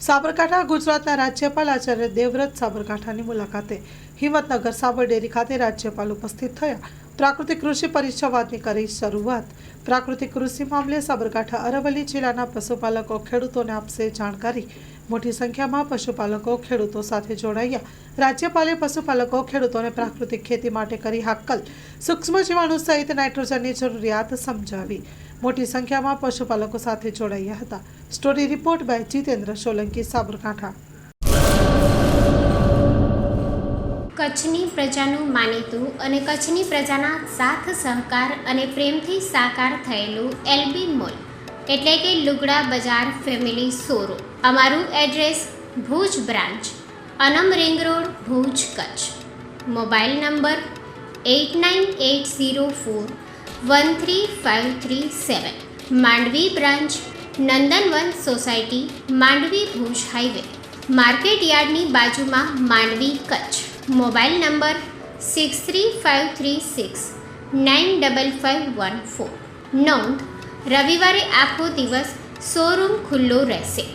સાબરકાંઠા ગુજરાતના રાજ્યપાલ આચાર્ય દેવવ્રત સાબરકાંઠાની મુલાકાતે હિંમતનગર સાબર ડેરી ખાતે રાજ્યપાલ ઉપસ્થિત થયા। પ્રાકૃતિક કૃષિ પરિસંવાદની કરી શરૂઆત। પ્રાકૃતિક કૃષિ મામલે સાબરકાંઠા અરવલ્લી જિલ્લાના પશુપાલકો ખેડૂતોને આપશે જાણકારી। મોટી સંખ્યામાં પશુપાલકો ખેડૂતો સાથે જોડાયા। રાજ્યપાલે પશુપાલકો ખેડૂતોને પ્રાકૃતિક ખેતી માટે કરી હાકલ। સૂક્ષ્મ જીવાણુ સહિત નાઇટ્રોજનની જરૂરિયાત સમજાવી। મોટી સંખ્યામાં પશુપાલકો સાથે જોડાયા હતા। Story report by Jitendra Solanki, Sabarkantha. કચ્છની પ્રજાનું માનીતું અને કચ્છની પ્રજાના સાથ સહકાર અને પ્રેમથી સાકાર થયેલું એલબી મોલ એટલે કે લુગડા બજાર ફેમિલી શોરૂમ। અમારું address Bhuj branch, Anam ring road, Bhuj, Kutch. Mobile number 8980413537। Mandvi branch, Nandanvan society, Mandvi, Bhuj highway, market યાર્ડની બાજુમાં, માંડવી, કચ્છ। Mobile number 6353695514। નોંધ: રવિવારે આખો દિવસ શોરૂમ ખુલ્લો રહેશે।